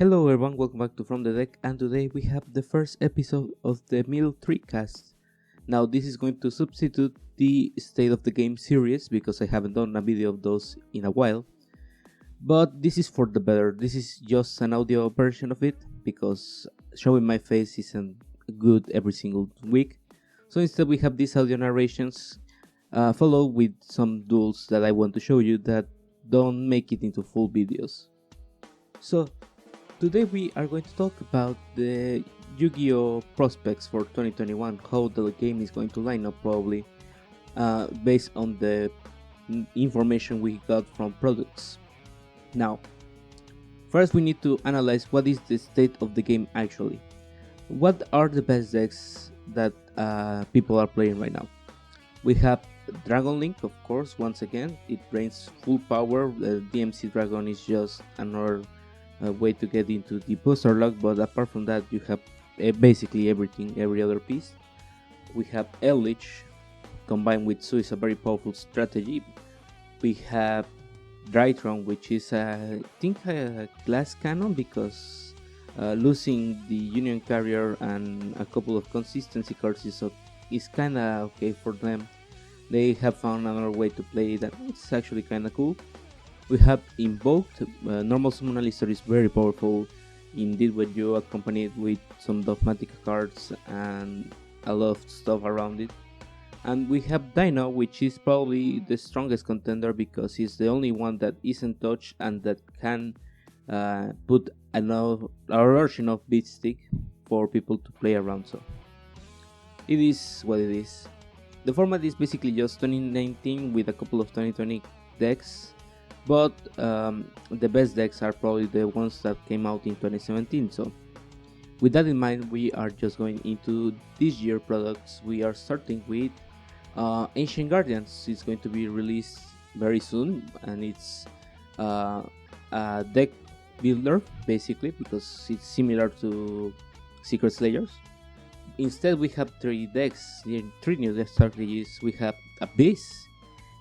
Hello everyone, welcome back to From the Deck, and today we have the first episode of the Middle 3 cast. Now this is going to substitute the State of the Game series because I haven't done a video of those in a while. But this is for the better, this is just an audio version of it because showing my face isn't good every single week. So instead we have these audio narrations followed with some duels that I want to show you that don't make it into full videos. So today we are going to talk about the Yu-Gi-Oh! Prospects for 2021, how the game is going to line up probably, based on the information we got from products. Now, first we need to analyze what is the state of the game actually. What are the best decks that people are playing right now? We have Dragon Link, of course, once again, it brings full power. The DMC Dragon is just another way to get into the booster lock, but apart from that you have basically everything, every other piece. We have Eldritch combined with Su is a very powerful strategy. We have Drytron, which is I think a glass cannon because losing the Union Carrier and a couple of consistency cards is kinda okay for them. They have found another way to play that. It's actually kinda cool. We have Invoked. Normal Summon Alistar is very powerful indeed when you accompany it with some dogmatic cards and a lot of stuff around it. And we have Dino, which is probably the strongest contender because he's the only one that isn't touched and that can put a large enough beat stick for people to play around. So it is what it is. The format is basically just 2019 with a couple of 2020 decks. But the best decks are probably the ones that came out in 2017. So with that in mind, we are just going into this year products. We are starting with Ancient Guardians. It's going to be released very soon, and it's a deck builder basically because it's similar to Secret Slayers. Instead we have three new deck strategies. We have Abyss,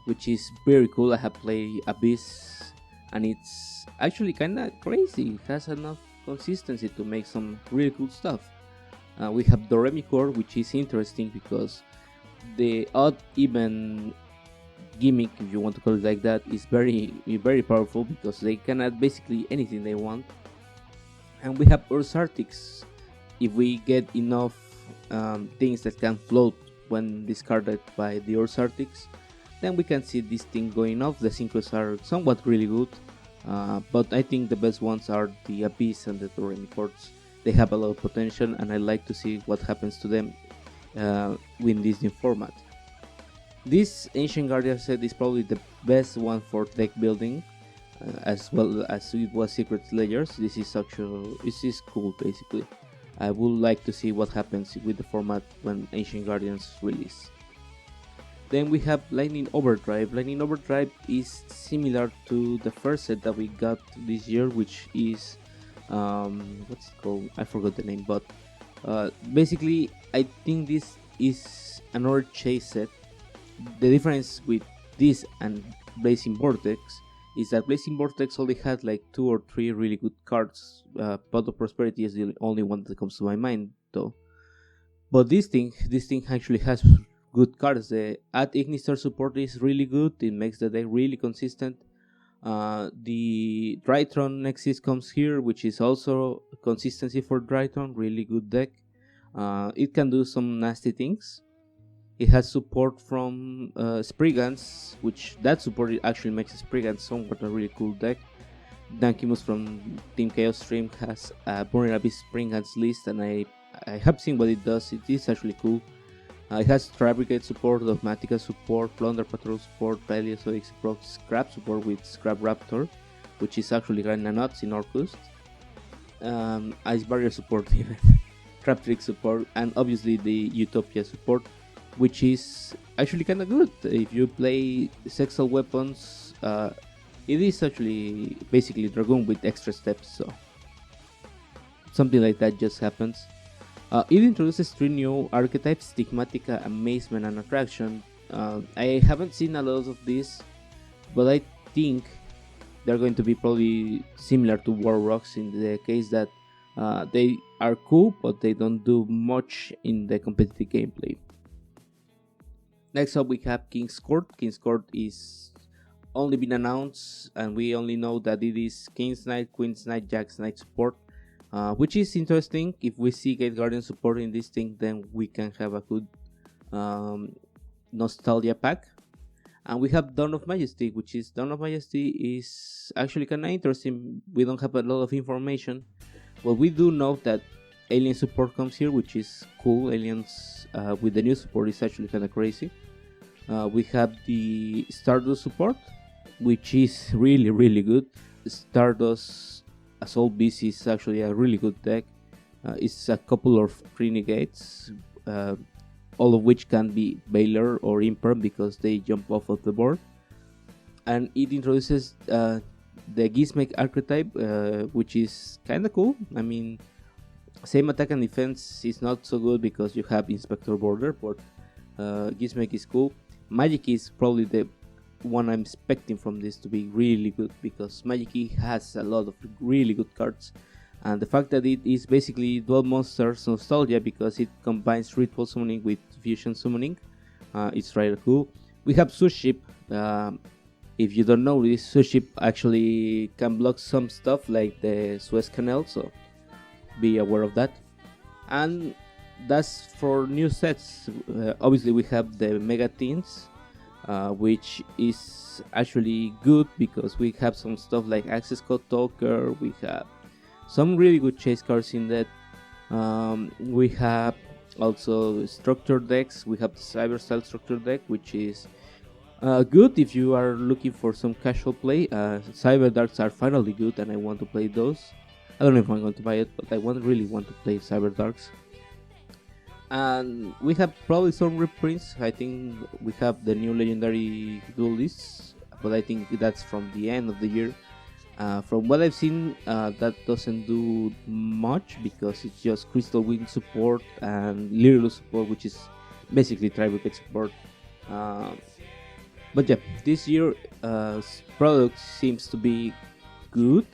which is very cool. I have played Abyss and it's actually kinda crazy. It has enough consistency to make some really cool stuff. We have Doremicor, which is interesting because the odd even gimmick, if you want to call it like that, is very powerful because they can add basically anything they want. And we have Ursartix. If we get enough things that can float when discarded by the Ursartix, then we can see this thing going off. The synchros are somewhat really good, but I think the best ones are the Abyss and the Doremicors. They have a lot of potential and I like to see what happens to them in this new format. This Ancient Guardian set is probably the best one for deck building, as well as it was Secret Slayers. This is cool basically. I would like to see what happens with the format when Ancient Guardians release. Then we have Lightning Overdrive. Lightning Overdrive is similar to the first set that we got this year, which is what's it called? I forgot the name, but basically I think this is another chase set. The difference with this and Blazing Vortex is that Blazing Vortex only had like 2 or 3 really good cards. Pot of Prosperity is the only one that comes to my mind though. But this thing actually has good cards. The Ad Ignister support is really good. It makes the deck really consistent. The Drytron Nexus comes here, which is also consistency for Drytron. Really good deck. It can do some nasty things. It has support from Spriggans, which that support actually makes Spriggans somewhat a really cool deck. Dankimus from Team Chaos Stream has a Burning Abyss Spriggans list, and I have seen what it does. It is actually cool. It has Trabrigade support, Dogmatica support, Plunder Patrol support, Paleozoic support, Scrap support with Scrap Raptor, which is actually kinda nuts in Orcust. Ice Barrier support even, Trap Trick support, and obviously the Utopia support, which is actually kinda good. If you play Sexual Weapons, it is actually basically Dragoon with extra steps, so something like that just happens. It introduces 3 new archetypes: Stigmatica, Amazement, and Attraction. I haven't seen a lot of this, but I think they're going to be probably similar to War Rocks in the case that they are cool, but they don't do much in the competitive gameplay. Next up, we have King's Court. King's Court is only been announced, and we only know that it is King's Knight, Queen's Knight, Jack's Knight support, which is interesting. If we see Gate Guardian support in this thing, then we can have a good nostalgia pack. And we have Dawn of Majesty, which is Dawn of Majesty is actually kind of interesting. We don't have a lot of information, but we do know that Alien support comes here, which is cool. Aliens with the new support is actually kind of crazy. We have the Stardust support, which is really, really good. Stardust Assault Beast is actually a really good deck. It's a couple of free negates, all of which can be Baylor or Imperm because they jump off of the board. And it introduces the Gizmek archetype, which is kind of cool. I mean, same attack and defense is not so good because you have Inspector Border, but Gizmek is cool. Magic is probably the one I'm expecting from this to be really good because Magic has a lot of really good cards, and the fact that it is basically dual monsters nostalgia because it combines ritual summoning with fusion summoning, it's rather cool. We have Suship. If you don't know this, Suship actually can block some stuff like the Suez Canal, so be aware of that. And that's for new sets. Obviously we have the Mega Teens, which is actually good because we have some stuff like Access Code Talker, we have some really good chase cards in that. We have also structured decks. We have the Cyber Style structured deck, which is good if you are looking for some casual play. Cyber Darks are finally good and I want to play those. I don't know if I'm going to buy it, but I really want to play Cyber Darks. And we have probably some reprints. I think we have the new Legendary Duelists, but I think that's from the end of the year. From what I've seen, that doesn't do much because it's just Crystal Wing support and Lirulu support, which is basically Tri-Brigade support. But yeah, this year product seems to be good,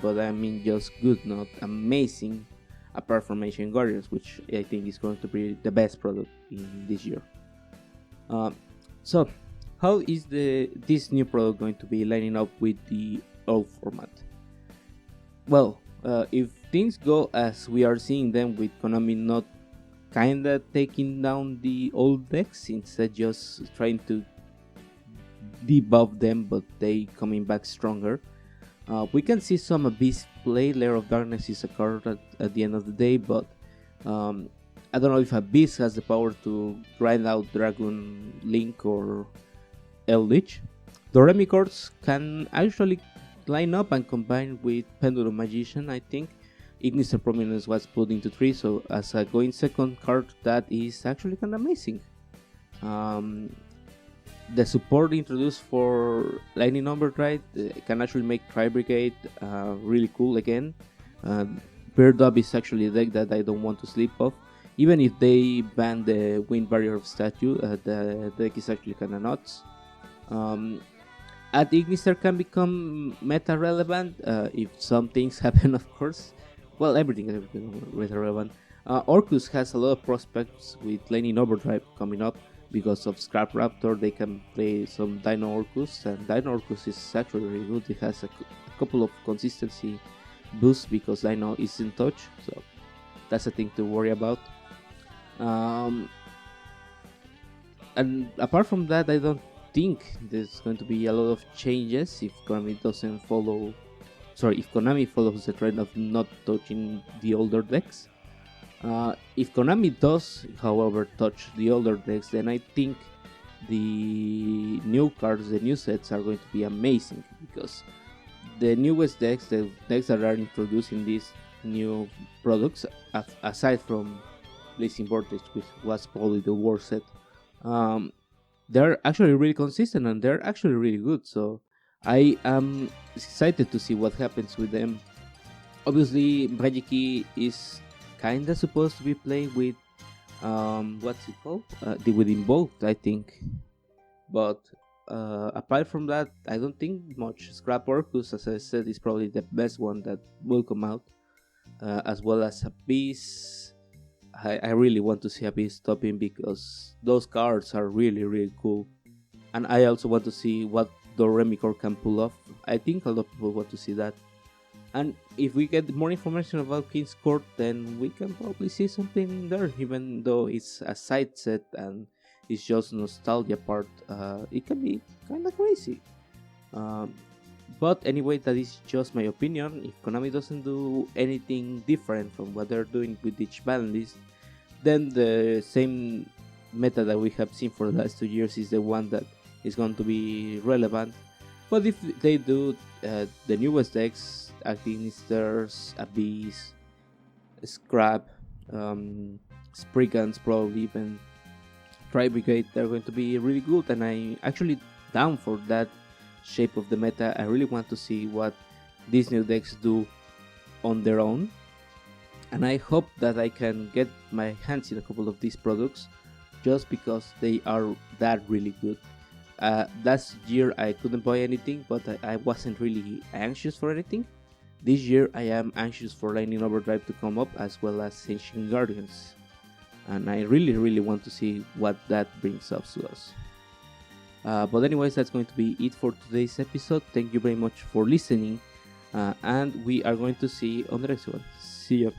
but I mean just good, not amazing, apart from Ancient Guardians, which I think is going to be the best product in this year. So, how is this new product going to be lining up with the old format? Well, if things go as we are seeing them, with Konami not kinda taking down the old decks, instead just trying to debuff them, but they coming back stronger, we can see some Abyss play. Lair of Darkness is a card at the end of the day, but I don't know if Abyss has the power to grind out Dragon Link or Eldritch. Doremi cards can actually line up and combine with Pendulum Magician. I think Ignister Prominence was put into 3, so as a going second card, that is actually kind of amazing. The support introduced for Lightning Overdrive can actually make Tri-Brigade really cool again. Bird Up is actually a deck that I don't want to sleep off. Even if they ban the Wind Barrier of Statue, the deck is actually kind of nuts. Ignister can become meta relevant if some things happen, of course. Well, everything is meta relevant. Orcus has a lot of prospects with Lightning Overdrive coming up. Because of Scrap Raptor, they can play some Dino Orcus, and Dino Orcus is actually really good. It has a couple of consistency boosts because Dino is in touch, so that's a thing to worry about. And apart from that, I don't think there's going to be a lot of changes if Konami follows the trend of not touching the older decks. If Konami does, however, touch the older decks, then I think the new cards, the new sets are going to be amazing, because the newest decks, the decks that are introduced in these new products, aside from Blazing Vortex, which was probably the worst set, they're actually really consistent and they're actually really good. So I am excited to see what happens with them. Obviously, Magiki is kinda supposed to be played with what's it called? With Invoked, I think. But Apart from that, I don't think much. Scrap Orcus, as I said, is probably the best one that will come out, as well as Abyss. I really want to see Abyss topping because those cards are really, really cool. And I also want to see what Doremicor can pull off. I think a lot of people want to see that. And if we get more information about King's Court, then we can probably see something there, even though it's a side set and it's just nostalgia part. It can be kind of crazy. Um, but anyway, that is just my opinion. If Konami doesn't do anything different from what they're doing with each band list, then the same meta that we have seen for the last 2 years is the one that is going to be relevant. But if they do the newest decks, Administers, Abyss, Scrap, Spriggans, probably even Tri Brigade, they're going to be really good, and I'm actually down for that shape of the meta. I really want to see what these new decks do on their own, and I hope that I can get my hands in a couple of these products just because they are that really good. Last year I couldn't buy anything, but I wasn't really anxious for anything. This year I am anxious for Lightning Overdrive to come up, as well as Ancient Guardians, and I really want to see what that brings up to us. But anyways, that's going to be it for today's episode. Thank you very much for listening, and we are going to see you on the next one. See ya.